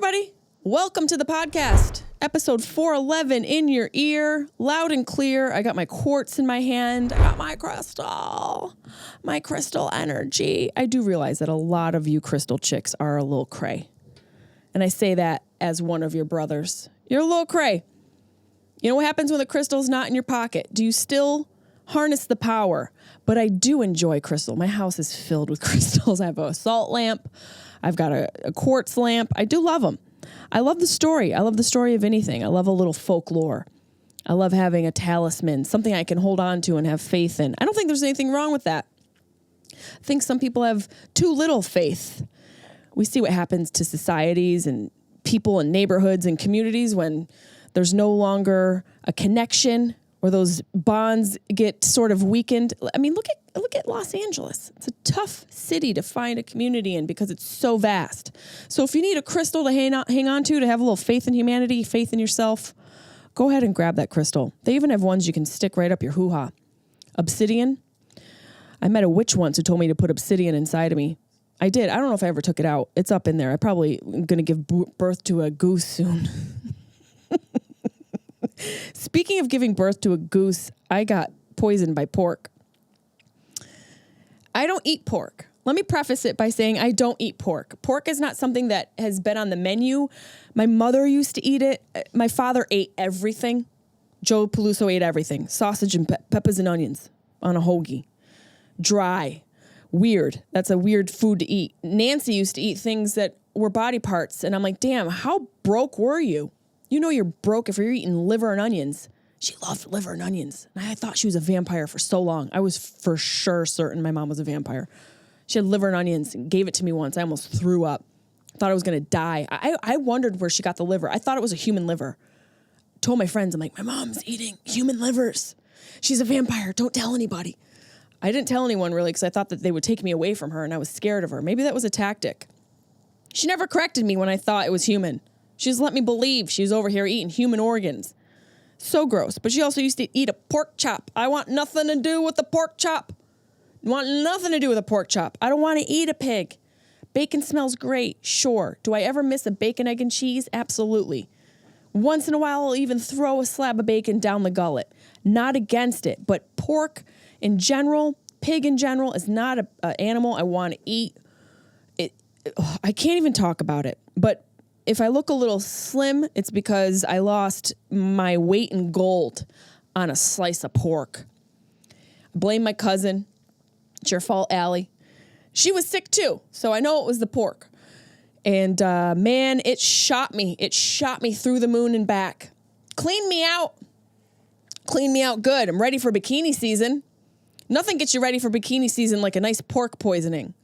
everybody. Welcome to the podcast. Episode 411 in your ear, loud and clear. I got my quartz in my hand. I got my crystal energy. I do realize that a lot of you crystal chicks are a little cray. And I say that as one of your brothers. You're a little cray. You know what happens when the crystal's not in your pocket? Do you still harness the power? But I do enjoy crystal. My house is filled with crystals. I have a salt lamp. I've got a quartz lamp. I do love them. I love the story. I love the story of anything. I love a little folklore. I love having a talisman, something I can hold on to and have faith in. I don't think there's anything wrong with that. I think some people have too little faith. We see what happens to societies and people and neighborhoods and communities when there's no longer a connection or those bonds get sort of weakened. I mean, look at Los Angeles. It's a tough city to find a community in because it's so vast. So if you need a crystal to hang on to have a little faith in humanity, faith in yourself, go ahead and grab that crystal. They even have ones you can stick right up your hoo-ha. Obsidian. I met a witch once who told me to put obsidian inside of me. I did. I don't know if I ever took it out. It's up in there. I probably am going to give birth to a goose soon. Speaking of giving birth to a goose, I got poisoned by pork. I don't eat pork. Let me preface it by saying I don't eat pork. Pork is not something that has been on the menu. My mother used to eat it. My father ate everything. Joe Peluso ate everything. Sausage and peppers and onions on a hoagie. Dry. Weird. That's a weird food to eat. Nancy used to eat things that were body parts. And I'm like, damn, how broke were you? You know you're broke if you're eating liver and onions. She loved liver and onions. And I thought she was a vampire for so long. I was for sure certain my mom was a vampire. She had liver and onions and gave it to me once. I almost threw up. Thought I was going to die. I wondered where she got the liver. I thought it was a human liver. Told my friends, I'm like, my mom's eating human livers. She's a vampire. Don't tell anybody. I didn't tell anyone really because I thought that they would take me away from her and I was scared of her. Maybe that was a tactic. She never corrected me when I thought it was human. She just let me believe she was over here eating human organs. So gross. But she also used to eat a pork chop. I want nothing to do with the pork chop. Want nothing to do with a pork chop. I don't want to eat a pig. Bacon smells great. Sure. Do I ever miss a bacon, egg, and cheese? Absolutely. Once in a while, I'll even throw a slab of bacon down the gullet. Not against it. But pork in general, pig in general, is not an animal I want to eat. I can't even talk about it. But if I look a little slim, it's because I lost my weight in gold on a slice of pork. I blame my cousin. It's your fault, Allie. She was sick too, so I know it was the pork. And man, it shot me. It shot me through the moon and back. Cleaned me out. Cleaned me out good. I'm ready for bikini season. Nothing gets you ready for bikini season like a nice pork poisoning.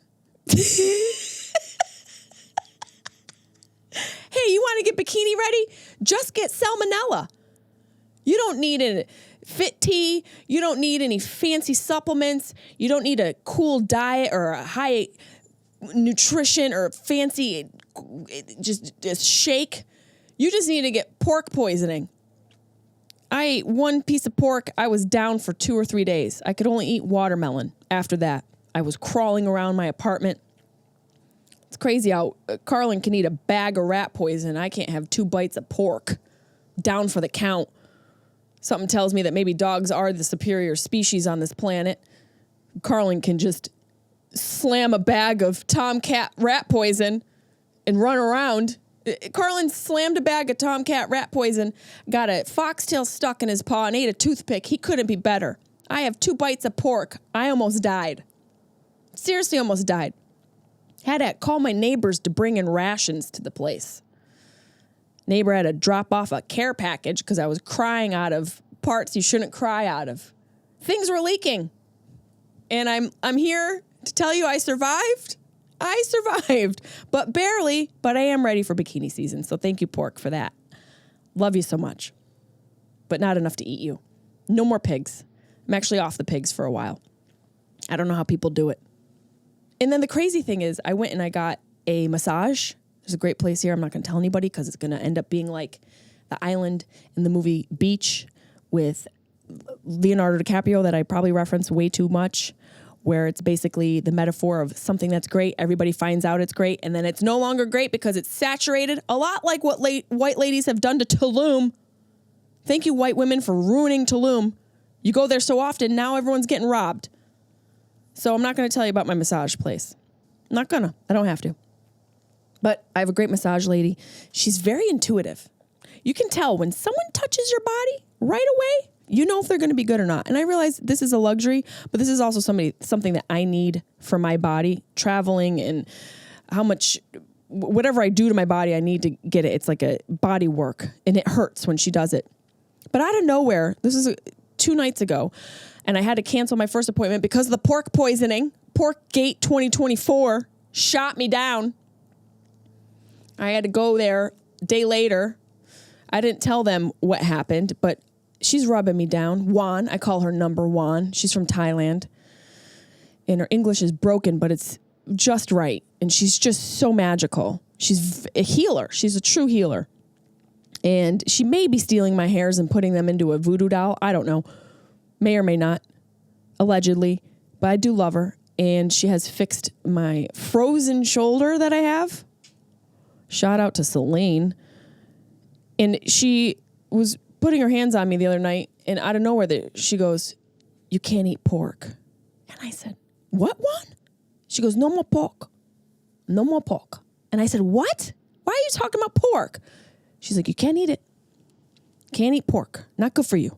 Hey, you want to get bikini ready? Just get salmonella. You don't need a fit tea. You don't need any fancy supplements. You don't need a cool diet or a high nutrition or fancy just shake. You just need to get pork poisoning. I ate one piece of pork. I was down for 2 or 3 days. I could only eat watermelon after that. I was crawling around my apartment. It's crazy how Carlin can eat a bag of rat poison. I can't have 2 bites of pork. Down for the count. Something tells me that maybe dogs are the superior species on this planet. Carlin can just slam a bag of tomcat rat poison and run around. Carlin slammed a bag of tomcat rat poison, got a foxtail stuck in his paw, and ate a toothpick. He couldn't be better. I have 2 bites of pork. I almost died. Seriously, almost died. Had to call my neighbors to bring in rations to the place. Neighbor had to drop off a care package because I was crying out of parts you shouldn't cry out of. Things were leaking. And I'm here to tell you I survived. I survived, but barely, but I am ready for bikini season. So thank you, pork, for that. Love you so much, but not enough to eat you. No more pigs. I'm actually off the pigs for a while. I don't know how people do it. And then the crazy thing is I went and I got a massage. There's a great place here. I'm not going to tell anybody because it's going to end up being like the island in the movie Beach with Leonardo DiCaprio that I probably reference way too much, where it's basically the metaphor of something that's great. Everybody finds out it's great, and then it's no longer great because it's saturated. A lot like what white ladies have done to Tulum. Thank you, white women, for ruining Tulum. You go there so often, now everyone's getting robbed. So I'm not going to tell you about my massage place. I'm not gonna. I don't have to. But I have a great massage lady. She's very intuitive. You can tell when someone touches your body right away, you know if they're going to be good or not. And I realize this is a luxury, but this is also something that I need for my body. Traveling and how much, whatever I do to my body, I need to get it. It's like a body work, and it hurts when she does it. But out of nowhere, this is 2 nights ago, and I had to cancel my first appointment because of the pork poisoning. Porkgate 2024 shot me down. I had to go there a day later. I didn't tell them what happened, but she's rubbing me down. Juan, I call her number one. She's from Thailand. And her English is broken, but it's just right. And she's just so magical. She's a healer. She's a true healer. And she may be stealing my hairs and putting them into a voodoo doll. I don't know. May or may not. Allegedly. But I do love her. And she has fixed my frozen shoulder that I have. Shout out to Celine. And she was putting her hands on me the other night. And out of nowhere, she goes, "You can't eat pork." And I said, "What, Juan?" She goes, "No more pork. No more pork." And I said, "What? Why are you talking about pork?" She's like, "You can't eat it. Can't eat pork. Not good for you.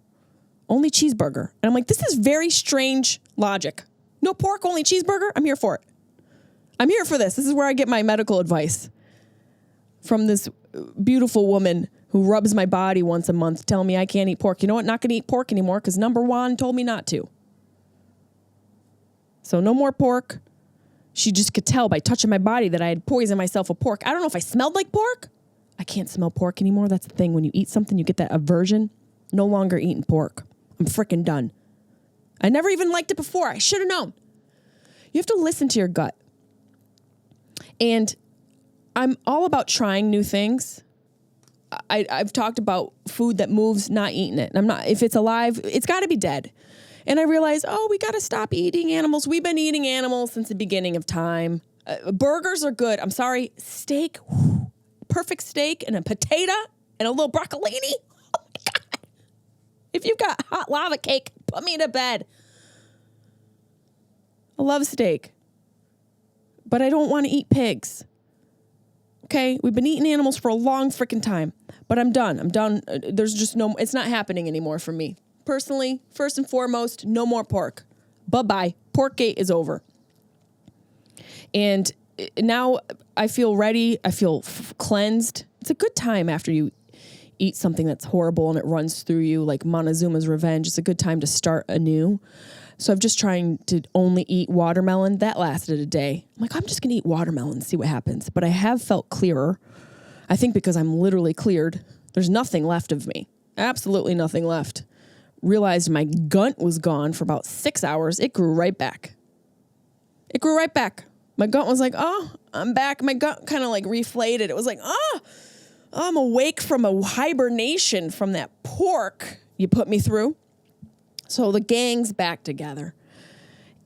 Only cheeseburger." And I'm like, this is very strange logic. No pork, only cheeseburger? I'm here for it. I'm here for this. This is where I get my medical advice from this beautiful woman who rubs my body once a month telling me I can't eat pork. You know what? Not going to eat pork anymore because number one told me not to. So no more pork. She just could tell by touching my body that I had poisoned myself with pork. I don't know if I smelled like pork. I can't smell pork anymore. That's the thing. When you eat something, you get that aversion. No longer eating pork. I'm freaking done. I never even liked it before. I should have known. You have to listen to your gut. And I'm all about trying new things. I've talked about food that moves, not eating it. And I'm not, if it's alive, it's got to be dead. And I realized, we got to stop eating animals. We've been eating animals since the beginning of time. Burgers are good. I'm sorry. Steak, perfect steak and a potato and a little broccolini. Oh my God. If you've got hot lava cake, put me to bed. I love steak, but I don't want to eat pigs. Okay, we've been eating animals for a long freaking time, but I'm done. There's just it's not happening anymore for me. Personally, first and foremost, no more pork. Bye-bye. Porkgate is over. And now I feel ready. I feel cleansed. It's a good time after you eat something that's horrible and it runs through you like Montezuma's Revenge. It's a good time to start anew. So I'm just trying to only eat watermelon. That lasted a day. I'm like, I'm just going to eat watermelon and see what happens. But I have felt clearer. I think because I'm literally cleared. There's nothing left of me. Absolutely nothing left. Realized my gut was gone for about 6 hours. It grew right back. My gut was like, I'm back. My gut kind of like reflated. It was like, I'm awake from a hibernation from that pork you put me through. So the gang's back together,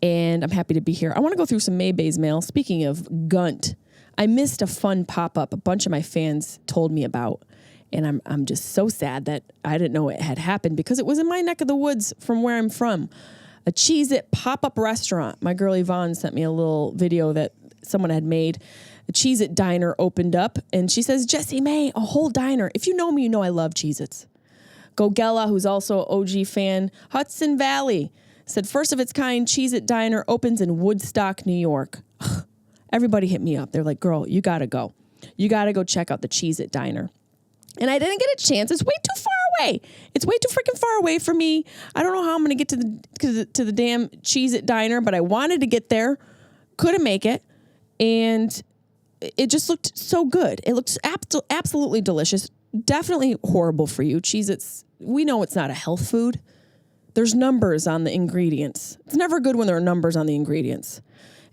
and I'm happy to be here. I want to go through some Mae Bae's mail. Speaking of gunt, I missed a fun pop-up a bunch of my fans told me about, and I'm just so sad that I didn't know it had happened because it was in my neck of the woods from where I'm from. A Cheez-It pop-up restaurant. My girl Yvonne sent me a little video that someone had made. A Cheez-It diner opened up, and she says, Jessimae, a whole diner. If you know me, you know I love Cheez-Its. Gogella, who's also an OG fan, Hudson Valley, said first of its kind Cheez-It Diner opens in Woodstock, New York. Everybody hit me up. They're like, girl, you got to go. You got to go check out the Cheez-It Diner. And I didn't get a chance. It's way too far away. It's way too freaking far away for me. I don't know how I'm going to get to the damn Cheez-It Diner, but I wanted to get there. Couldn't make it. And it just looked so good. It looks absolutely delicious. Definitely horrible for you. Cheez-Its, we know it's not a health food. There's numbers on the ingredients. It's never good when there are numbers on the ingredients.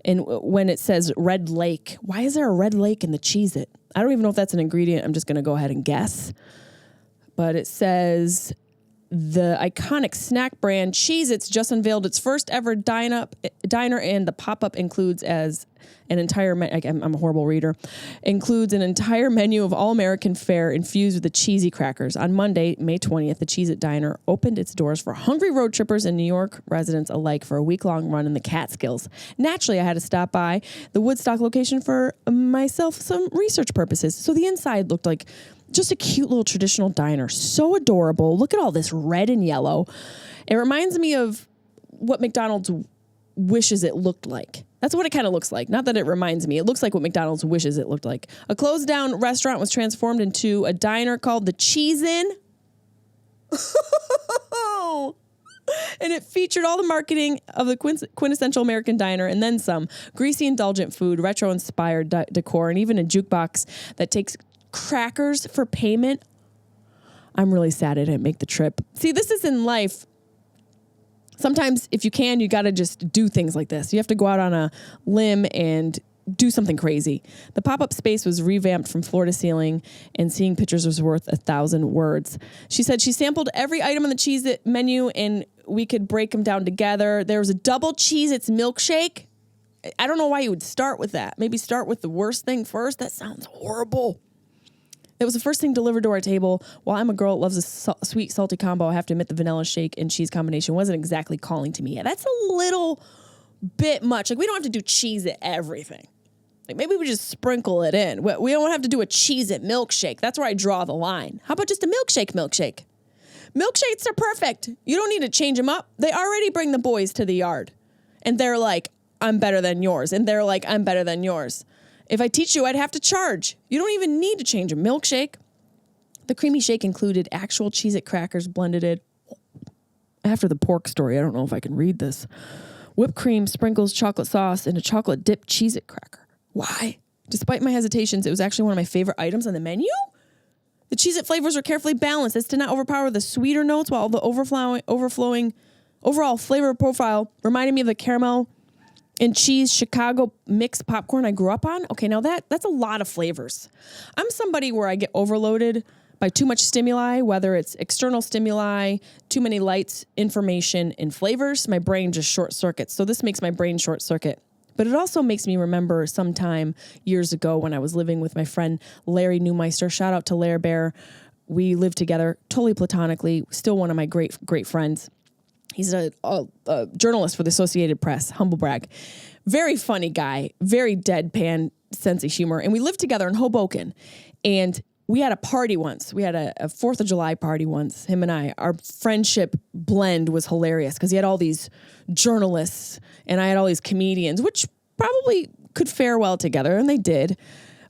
And when it says Red Lake, why is there a Red Lake in the Cheez-It? I don't even know if that's an ingredient. I'm just going to go ahead and guess. But it says the iconic snack brand Cheez-Its just unveiled its first ever diner, and the pop-up includes as an entire, I'm a horrible reader, includes an entire menu of all-American fare infused with the cheesy crackers. On Monday, May 20th, the Cheez-It Diner opened its doors for hungry road trippers and New York residents alike for a week-long run in the Catskills. Naturally, I had to stop by the Woodstock location for myself some research purposes. So the inside looked like just a cute little traditional diner. So adorable. Look at all this red and yellow. It reminds me of what McDonald's wishes it looked like. That's what it kind of looks like. Not that it reminds me. It looks like what McDonald's wishes it looked like. A closed down restaurant was transformed into a diner called the Cheez-In. And it featured all the marketing of the quintessential American diner and then some. Greasy, indulgent food, retro-inspired decor, and even a jukebox that takes crackers for payment. I'm really sad I didn't make the trip. See, this is in life. Sometimes if you can, you got to just do things like this. You have to go out on a limb and do something crazy. The pop-up space was revamped from floor to ceiling, and seeing pictures was worth 1,000 words. She said she sampled every item on the Cheez-It menu and we could break them down together. There was a double Cheez-Its milkshake. I don't know why you would start with that. Maybe start with the worst thing first. That sounds horrible. It was the first thing delivered to our table. While I'm a girl that loves a sweet, salty combo, I have to admit the vanilla shake and cheese combination wasn't exactly calling to me. Yeah, that's a little bit much. Like, we don't have to do cheese at everything. Like, maybe we just sprinkle it in. We don't have to do a Cheez-It milkshake. That's where I draw the line. How about just a milkshake? Milkshakes are perfect. You don't need to change them up. They already bring the boys to the yard. And they're like, I'm better than yours. And they're like, I'm better than yours. If I teach you, I'd have to charge. You don't even need to change a milkshake. The creamy shake included actual Cheez-It crackers blended in. After the pork story, I don't know if I can read this. Whipped cream, sprinkles, chocolate sauce, and a chocolate dipped Cheez-It cracker. Why? Despite my hesitations, it was actually one of my favorite items on the menu. The Cheez-It flavors were carefully balanced as to not overpower the sweeter notes, while the overflowing overall flavor profile reminded me of the caramel and cheese Chicago mixed popcorn I grew up on. Okay, now that's a lot of flavors. I'm somebody where I get overloaded by too much stimuli, whether it's external stimuli, too many lights, information, and flavors. My brain just short circuits. So this makes my brain short circuit. But it also makes me remember sometime years ago when I was living with my friend Larry Neumeister. Shout out to Lair Bear. We lived together totally platonically. Still one of my great friends. He's a journalist for the Associated Press, humble brag. Very funny guy, very deadpan sense of humor. And we lived together in Hoboken. And we had a party once. We had a 4th of July party once, him and I. Our friendship blend was hilarious because he had all these journalists and I had all these comedians, which probably could fare well together, and they did.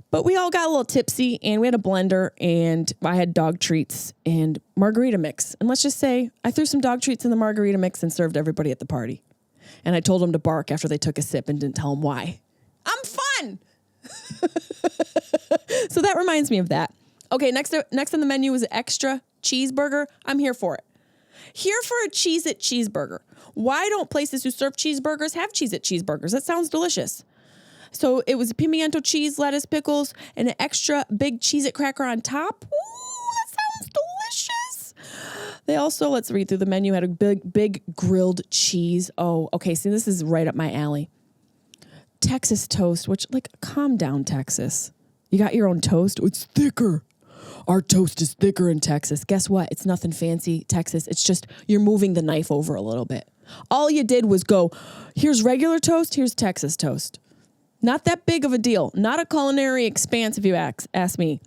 But we all got a little tipsy, and we had a blender, and I had dog treats and margarita mix. And let's just say I threw some dog treats in the margarita mix and served everybody at the party. And I told them to bark after they took a sip and didn't tell them why. I'm fun! So that reminds me of that. Okay, next on the menu is an extra cheeseburger. I'm here for it. Here for a Cheez-It cheeseburger. Why don't places who serve cheeseburgers have Cheez-It cheeseburgers? That sounds delicious. So it was pimiento cheese, lettuce, pickles, and an extra big Cheez-It cracker on top. Ooh, that sounds delicious. They also, let's read through the menu, had a big grilled cheese. Oh, okay, see, this is right up my alley. Texas toast, which, like, calm down, Texas. You got your own toast? It's thicker. Our toast is thicker in Texas. Guess what? It's nothing fancy, Texas. It's just you're moving the knife over a little bit. All you did was go, here's regular toast, here's Texas toast. Not that big of a deal. Not a culinary expanse, if you ask me.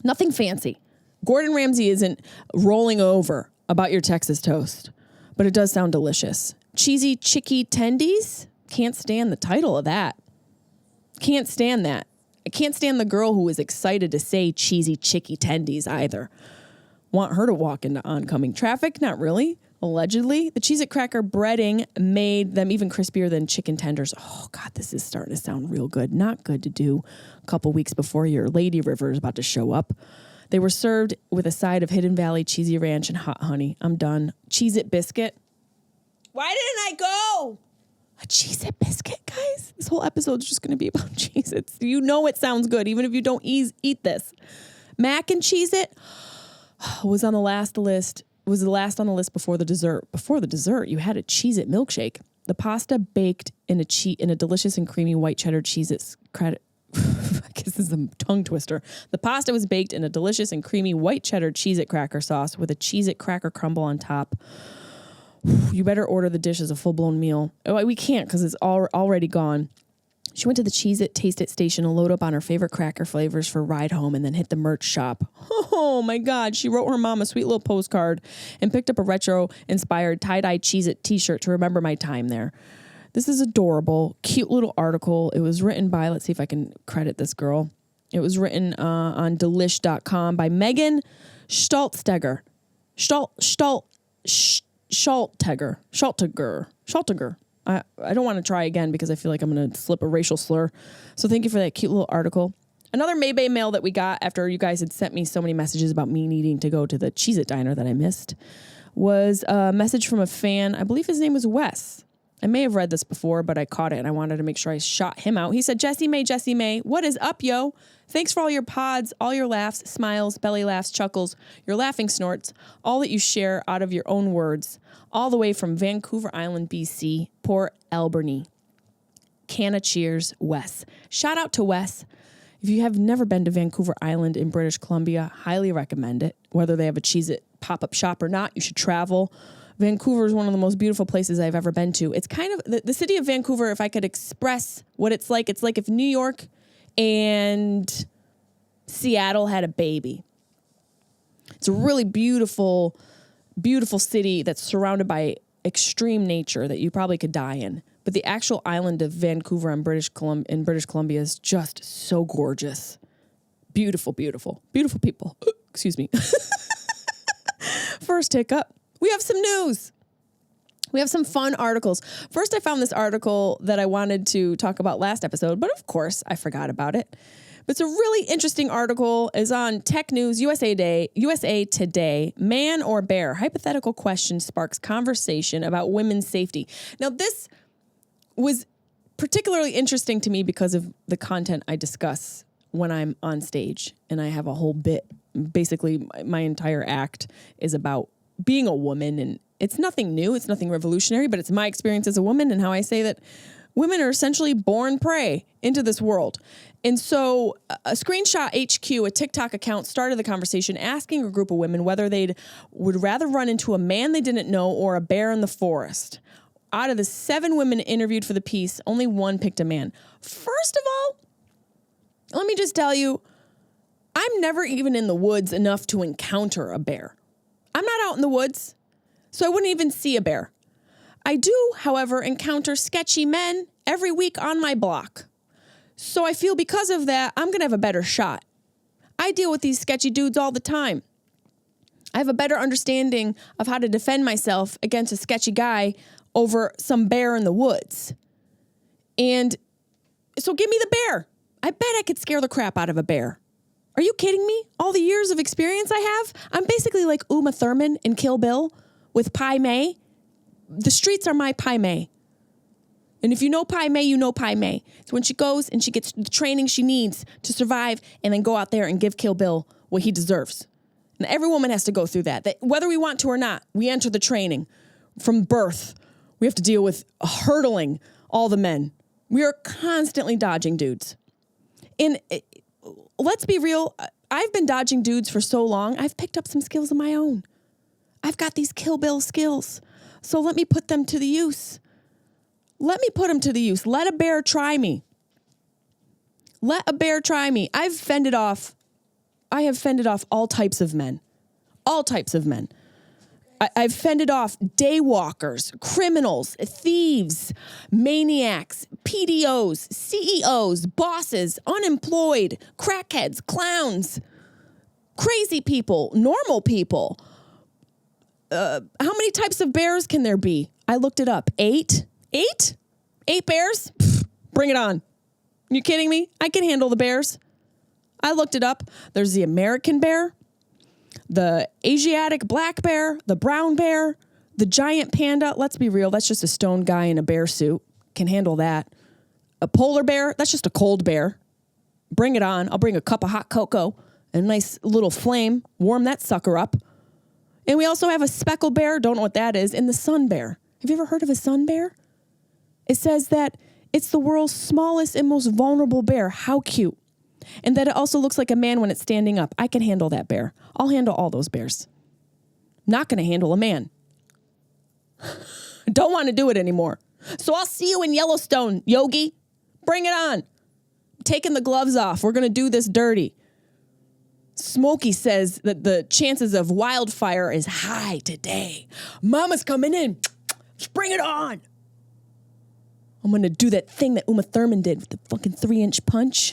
Nothing fancy. Gordon Ramsay isn't rolling over about your Texas toast, but it does sound delicious. Cheesy chicky tendies? Can't stand the title of that. Can't stand that. I can't stand the girl who is excited to say cheesy chicky tendies either. Want her to walk into oncoming traffic? Not really. Allegedly. The Cheez-It cracker breading made them even crispier than chicken tenders. Oh, God, this is starting to sound real good. Not good to do a couple weeks before your Lady River is about to show up. They were served with a side of Hidden Valley cheesy ranch and hot honey. I'm done. Cheez-It biscuit. Why didn't I go? A Cheez-It biscuit, guys? This whole episode is just going to be about Cheez-Its. You know it sounds good, even if you don't eat this. Mac and Cheez-It was on the last list. was the last on the list before the dessert. Before the dessert, you had a Cheez-It milkshake. The pasta baked in a delicious and creamy white cheddar Cheez-Its I guess this is a tongue twister. The pasta was baked in a delicious and creamy white cheddar Cheez-It cracker sauce with a Cheez-It cracker crumble on top. You better order the dish as a full-blown meal. Oh, we can't because it's already gone. She went to the Cheez-It Taste It station to load up on her favorite cracker flavors for ride home and then hit the merch shop. Oh my God. She wrote her mom a sweet little postcard and picked up a retro-inspired tie-dye Cheez-It t-shirt to remember my time there. This is adorable, cute little article. It was written by, let's see if I can credit this girl. It was written on delish.com by Megan Schultziger. Schultziger. I don't want to try again because I feel like I'm going to slip a racial slur. So thank you for that cute little article. Another Mae Bae Mail that we got after you guys had sent me so many messages about me needing to go to the Cheez-It Diner that I missed was a message from a fan. I believe his name was Wes. I may have read this before, but I caught it and I wanted to make sure I shot him out. He said, Jessimae, what is up, yo? Thanks for all your pods, all your laughs, smiles, belly laughs, chuckles, your laughing snorts, all that you share out of your own words, all the way from Vancouver Island, BC, Port Alberni. Canna cheers, Wes. Shout out to Wes. If you have never been to Vancouver Island in British Columbia, highly recommend it. Whether they have a Cheez-It pop-up shop or not, you should travel. Vancouver is one of the most beautiful places I've ever been to. It's kind of the city of Vancouver. If I could express what it's like if New York and Seattle had a baby. It's a really beautiful, beautiful city that's surrounded by extreme nature that you probably could die in. But the actual island of Vancouver in British Columbia is just so gorgeous. Beautiful, beautiful, beautiful people. Excuse me. First hiccup. We have some news. We have some fun articles. First, I found this article that I wanted to talk about last episode, but of course, I forgot about it. But it's a really interesting article. It's on Tech News USA Today. Man or bear? Hypothetical question sparks conversation about women's safety. Now, this was particularly interesting to me because of the content I discuss when I'm on stage. And I have a whole bit. Basically, my entire act is about being a woman, and it's nothing new. It's nothing revolutionary, but it's my experience as a woman and how I say that women are essentially born prey into this world. And so a Screenshot HQ, a TikTok account, started the conversation asking a group of women whether they would rather run into a man they didn't know or a bear in the forest. Out of the 7 women interviewed for the piece, only 1 picked a man. First of all, let me just tell you, I'm never even in the woods enough to encounter a bear. I'm not out in the woods, so I wouldn't even see a bear. I do, however, encounter sketchy men every week on my block. So I feel because of that, I'm going to have a better shot. I deal with these sketchy dudes all the time. I have a better understanding of how to defend myself against a sketchy guy over some bear in the woods. And so give me the bear. I bet I could scare the crap out of a bear. Are you kidding me? All the years of experience I have? I'm basically like Uma Thurman in Kill Bill with Pai Mei. The streets are my Pai Mei. And if you know Pai Mei, you know Pai Mei. It's when she goes and she gets the training she needs to survive and then go out there and give Kill Bill what he deserves. And every woman has to go through that. Whether we want to or not, we enter the training. From birth, we have to deal with hurdling all the men. We are constantly dodging dudes. And let's be real. I've been dodging dudes for so long. I've picked up some skills of my own. I've got these Kill Bill skills. So let me put them to the use. Let me put them to the use. Let a bear try me. Let a bear try me. I have fended off all types of men. All types of men. I've fended off daywalkers, criminals, thieves, maniacs, PDOs, CEOs, bosses, unemployed, crackheads, clowns, crazy people, normal people. How many types of bears can there be? I looked it up. 8? 8? 8 bears? Pfft, bring it on. You kidding me? I can handle the bears. I looked it up. There's the American bear, the Asiatic black bear, the brown bear, the giant panda. Let's be real. That's just a stone guy in a bear suit. Can handle that. A polar bear. That's just a cold bear. Bring it on. I'll bring a cup of hot cocoa and a nice little flame. Warm that sucker up. And we also have a speckled bear, don't know what that is, and the sun bear. Have you ever heard of a sun bear? It says that it's the world's smallest and most vulnerable bear. How cute. And that it also looks like a man when it's standing up. I can handle that bear. I'll handle all those bears. Not going to handle a man. Don't want to do it anymore. So I'll see you in Yellowstone, Yogi. Bring it on. Taking the gloves off. We're going to do this dirty. Smokey says that the chances of wildfire is high today. Mama's coming in. Bring it on. I'm going to do that thing that Uma Thurman did with the fucking 3-inch punch.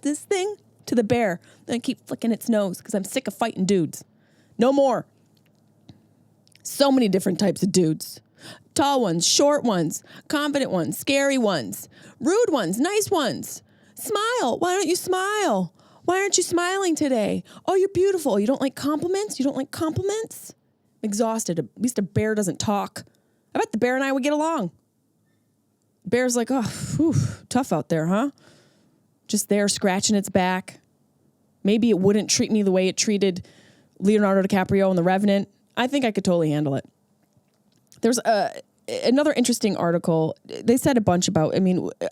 This thing to the bear. Then I keep flicking its nose because I'm sick of fighting dudes. No more. So many different types of dudes. Tall ones, short ones, confident ones, scary ones, rude ones, nice ones. Smile. Why don't you smile? Why aren't you smiling today? Oh, you're beautiful. You don't like compliments? You don't like compliments? I'm exhausted. At least a bear doesn't talk. I bet the bear and I would get along. Bear's like, oh, whew, tough out there, huh? Just there scratching its back. Maybe it wouldn't treat me the way it treated Leonardo DiCaprio in The Revenant. I think I could totally handle it. There's another interesting article. They said a bunch about,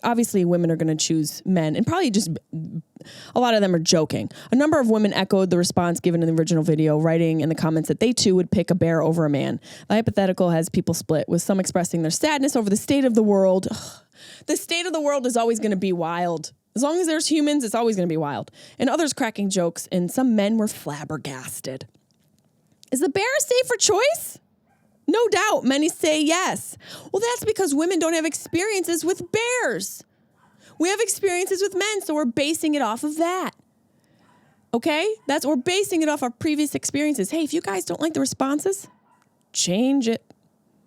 obviously women are going to choose men, and probably just a lot of them are joking. A number of women echoed the response given in the original video, writing in the comments that they too would pick a bear over a man. The hypothetical has people split, with some expressing their sadness over the state of the world. The state of the world is always going to be wild. As long as there's humans, it's always going to be wild. And others cracking jokes, and some men were flabbergasted. Is the bear a safer choice? No doubt, many say yes. Well, that's because women don't have experiences with bears. We have experiences with men, so we're basing it off of that. Okay? We're basing it off our previous experiences. Hey, if you guys don't like the responses, change it.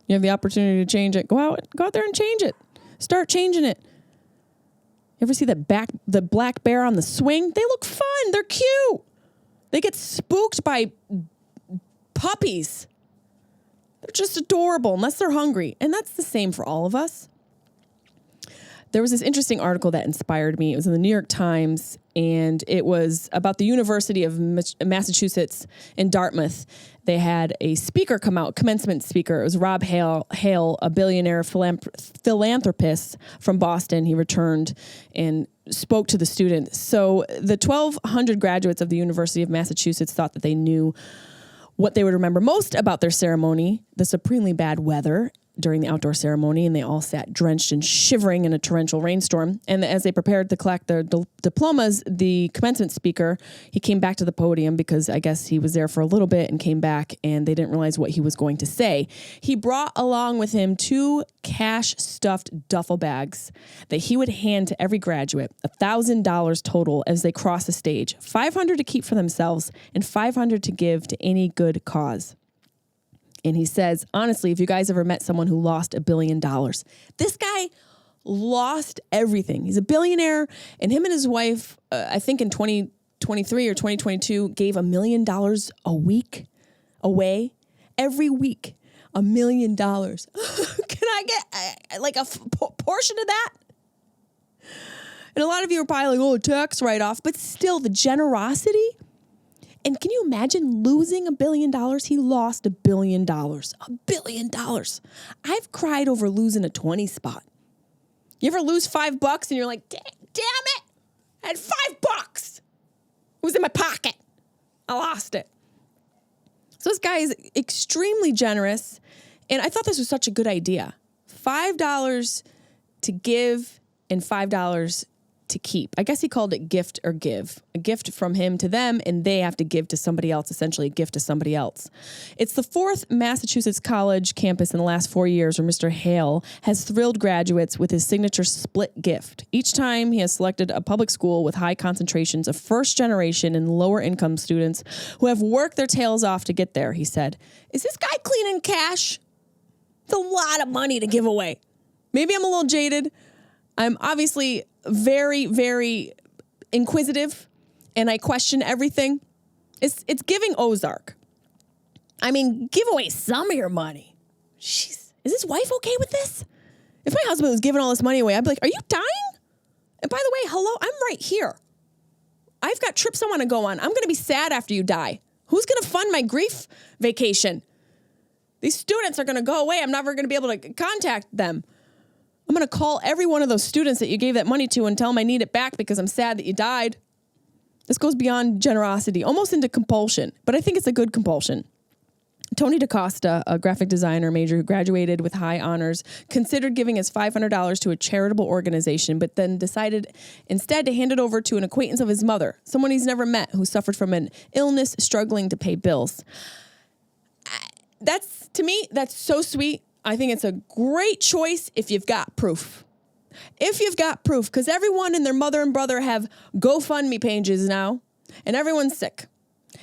You have the opportunity to change it. Go out there and change it. Start changing it. You ever see the black bear on the swing? They look fun. They're cute. They get spooked by puppies. They're just adorable unless they're hungry. And that's the same for all of us. There was this interesting article that inspired me. It was in the New York Times, and it was about the University of Massachusetts in Dartmouth. They had a speaker come out, commencement speaker. It was Rob Hale, a billionaire philanthropist from Boston. He returned and spoke to the students. So the 1,200 graduates of the University of Massachusetts thought that they knew what they would remember most about their ceremony: the supremely bad weather during the outdoor ceremony, and they all sat drenched and shivering in a torrential rainstorm. And as they prepared to collect their diplomas, the commencement speaker, he came back to the podium because I guess he was there for a little bit and came back, and they didn't realize what he was going to say. He brought along with him 2 cash-stuffed duffel bags that he would hand to every graduate, $1,000 total as they cross the stage, $500 to keep for themselves and $500 to give to any good cause. And he says, honestly, if you guys ever met someone who lost $1 billion, this guy lost everything. He's a billionaire, and him and his wife, I think in 2023 or 2022, gave $1 million a week away. Every week, $1 million. Can I get like a portion of that? And a lot of you are probably like, oh, tax write-off, but still the generosity. And can you imagine losing $1 billion? He lost $1 billion. $1 billion. I've cried over losing a 20 spot. You ever lose $5 and you're like, damn it, I had $5. It was in my pocket. I lost it. So this guy is extremely generous. And I thought this was such a good idea. $5 to give and $5 to keep. I guess he called it gift or give. A gift from him to them, and they have to give to somebody else, essentially a gift to somebody else. It's the 4th Massachusetts college campus in the last 4 years where Mr. Hale has thrilled graduates with his signature split gift. Each time he has selected a public school with high concentrations of first-generation and lower-income students who have worked their tails off to get there, he said. Is this guy cleaning cash? It's a lot of money to give away. Maybe I'm a little jaded. I'm obviously very, very inquisitive, and I question everything. It's giving Ozark. I mean, give away some of your money. Jeez, is his wife okay with this? If my husband was giving all this money away, I'd be like, are you dying? And by the way, hello, I'm right here. I've got trips I want to go on. I'm going to be sad after you die. Who's going to fund my grief vacation? These students are going to go away. I'm never going to be able to contact them. I'm going to call every one of those students that you gave that money to and tell them I need it back because I'm sad that you died. This goes beyond generosity, almost into compulsion, but I think it's a good compulsion. Tony DaCosta, a graphic designer major who graduated with high honors, considered giving his $500 to a charitable organization, but then decided instead to hand it over to an acquaintance of his mother, someone he's never met who suffered from an illness, struggling to pay bills. To me, that's so sweet. I think it's a great choice if you've got proof. If you've got proof, because everyone and their mother and brother have GoFundMe pages now, and everyone's sick.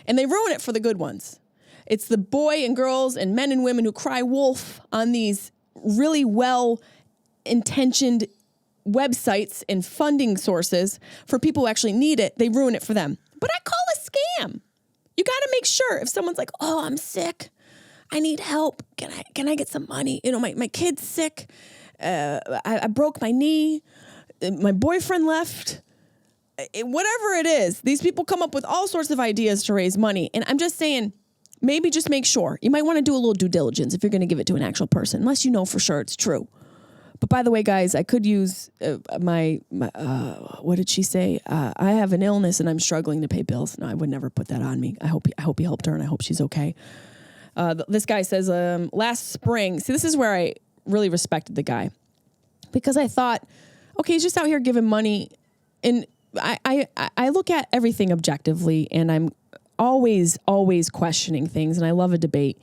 And they ruin it for the good ones. It's the boy and girls and men and women who cry wolf on these really well-intentioned websites and funding sources for people who actually need it. They ruin it for them. But I call a scam. You got to make sure if someone's like, oh, I'm sick. I need help. Can I get some money? You know, my kid's sick. I broke my knee. My boyfriend left. Whatever it is, these people come up with all sorts of ideas to raise money. And I'm just saying, maybe just make sure. You might want to do a little due diligence if you're going to give it to an actual person, unless you know for sure it's true. But by the way, guys, I could use my what did she say? I have an illness and I'm struggling to pay bills. No, I would never put that on me. I hope he helped her and I hope she's okay. This guy says, last spring, see, this is where I really respected the guy because I thought, okay, he's just out here giving money. And I look at everything objectively and I'm always questioning things. And I love a debate.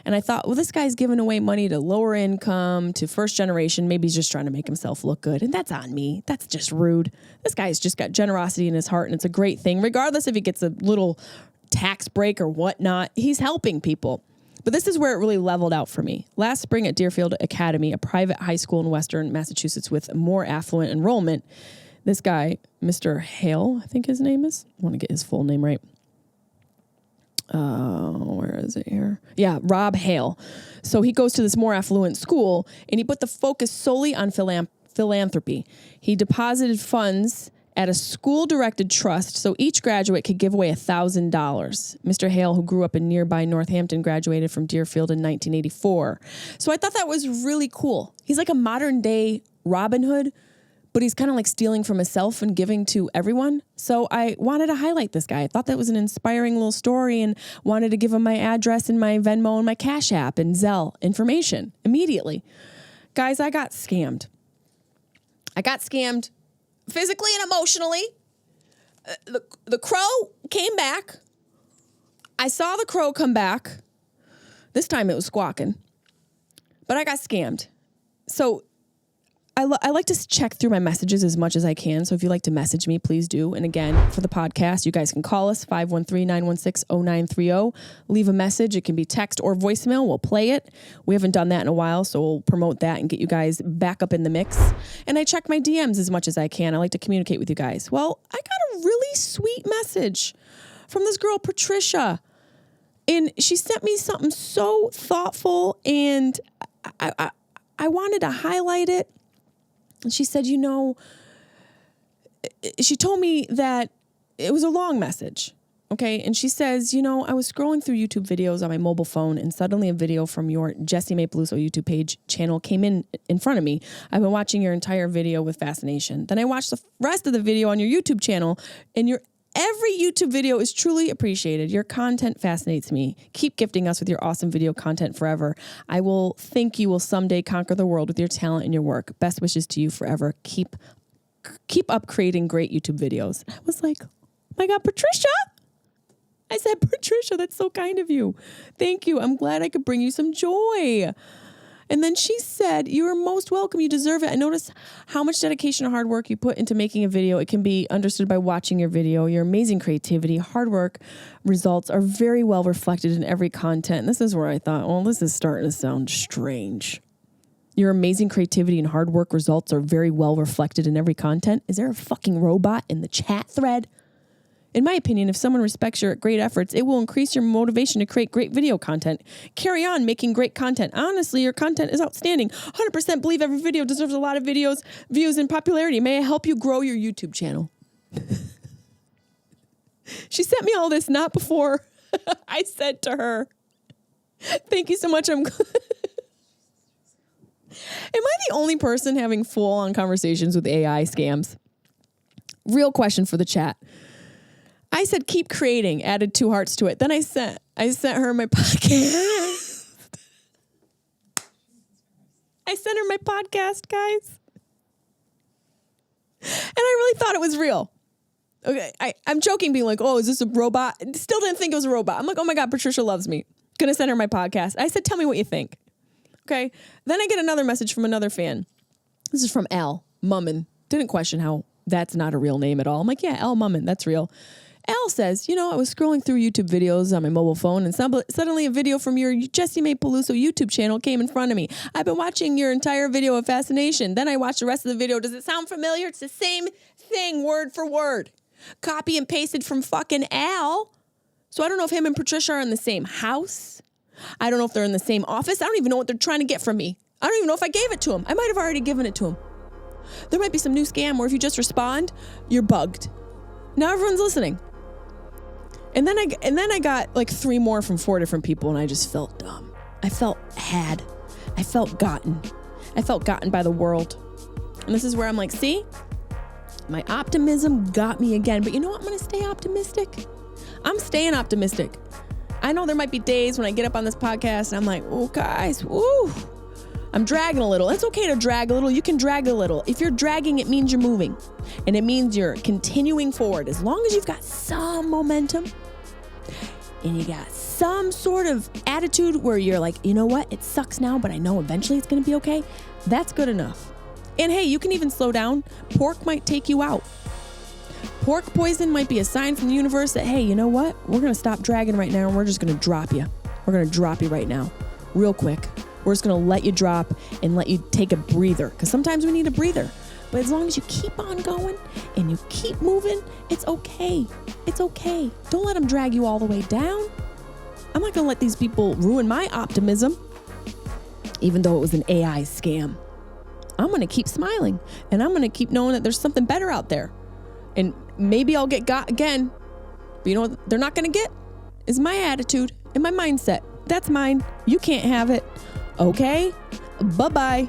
And I thought, well, this guy's giving away money to lower income, to first generation. Maybe he's just trying to make himself look good. And that's on me. That's just rude. This guy's just got generosity in his heart. And it's a great thing. Regardless if he gets a little tax break or whatnot, he's helping people. But this is where it really leveled out for me. Last spring at Deerfield Academy, a private high school in Western Massachusetts with more affluent enrollment, this guy, Mr. Hale, I think his name is. I want to get his full name right. Where is it here? Yeah, Rob Hale. So he goes to this more affluent school, and he put the focus solely on philanthropy. He deposited funds at a school-directed trust so each graduate could give away $1,000. Mr. Hale, who grew up in nearby Northampton, graduated from Deerfield in 1984. So I thought that was really cool. He's like a modern-day Robin Hood, but he's kind of like stealing from himself and giving to everyone. So I wanted to highlight this guy. I thought that was an inspiring little story and wanted to give him my address and my Venmo and my Cash App and Zelle information immediately. Guys, I got scammed. I got scammed physically and emotionally. The crow came back. I saw the crow come back. This time it was squawking. But I got scammed. So I like to check through my messages as much as I can. So if you'd like to message me, please do. And again, for the podcast, you guys can call us 513-916-0930. Leave a message. It can be text or voicemail. We'll play it. We haven't done that in a while, so we'll promote that and get you guys back up in the mix. And I check my DMs as much as I can. I like to communicate with you guys. Well, I got a really sweet message from this girl, Patricia. And she sent me something so thoughtful, and I wanted to highlight it. And she said, she told me that it was a long message. Okay. And she says, I was scrolling through YouTube videos on my mobile phone and suddenly a video from your Jessimae Peluso YouTube channel came in front of me. I've been watching your entire video with fascination. Then I watched the rest of the video on your YouTube channel, and every YouTube video is truly appreciated. Your content fascinates me. Keep gifting us with your awesome video content forever. I will think you will someday conquer the world with your talent and your work. Best wishes to you forever. Keep up creating great YouTube videos. I was like, oh my God, Patricia. I said, Patricia, that's so kind of you. Thank you. I'm glad I could bring you some joy. And then she said, you are most welcome. You deserve it. I noticed how much dedication and hard work you put into making a video. It can be understood by watching your video. Your amazing creativity, hard work, results are very well reflected in every content. And this is where I thought, well, this is starting to sound strange. Your amazing creativity and hard work results are very well reflected in every content. Is there a fucking robot in the chat thread? In my opinion, if someone respects your great efforts, it will increase your motivation to create great video content. Carry on making great content. Honestly, your content is outstanding. 100% believe every video deserves a lot of views, and popularity. May I help you grow your YouTube channel? She sent me all this not before I said to her, thank you so much. Am I the only person having full-on conversations with AI scams? Real question for the chat. I said, keep creating, added 2 hearts to it. Then I sent her my podcast. I sent her my podcast, guys. And I really thought it was real. Okay, I'm joking, being like, oh, is this a robot? Still didn't think it was a robot. I'm like, oh my God, Patricia loves me. Gonna send her my podcast. I said, tell me what you think. Okay. Then I get another message from another fan. This is from Al Mummin. Didn't question how that's not a real name at all. I'm like, yeah, Al Mummin, that's real. Al says, I was scrolling through YouTube videos on my mobile phone and suddenly a video from your Jessimae Peluso YouTube channel came in front of me. I've been watching your entire video of fascination. Then I watched the rest of the video. Does it sound familiar? It's the same thing, word for word. Copy and pasted from fucking Al. So I don't know if him and Patricia are in the same house. I don't know if they're in the same office. I don't even know what they're trying to get from me. I don't even know if I gave it to him. I might have already given it to him. There might be some new scam where if you just respond, you're bugged. Now everyone's listening. And then I got like 3 more from 4 different people, and I just felt dumb. I felt had. I felt gotten. I felt gotten by the world. And this is where I'm like, see? My optimism got me again. But you know what? I'm going to stay optimistic. I'm staying optimistic. I know there might be days when I get up on this podcast and I'm like, oh, guys, woo. I'm dragging a little. It's okay to drag a little. You can drag a little. If you're dragging, it means you're moving. And it means you're continuing forward. As long as you've got some momentum and you got some sort of attitude where you're like, you know what? It sucks now, but I know eventually it's going to be okay. That's good enough. And hey, you can even slow down. Pork might take you out. Pork poison might be a sign from the universe that, hey, you know what? We're going to stop dragging right now and we're just going to drop you. We're going to drop you right now, real quick. We're just going to let you drop and let you take a breather, because sometimes we need a breather. But as long as you keep on going and you keep moving, it's okay. It's okay. Don't let them drag you all the way down. I'm not going to let these people ruin my optimism, even though it was an AI scam. I'm going to keep smiling, and I'm going to keep knowing that there's something better out there. And maybe I'll get got again. But you know what they're not going to get? Is my attitude and my mindset. That's mine. You can't have it. Okay? Bye-bye.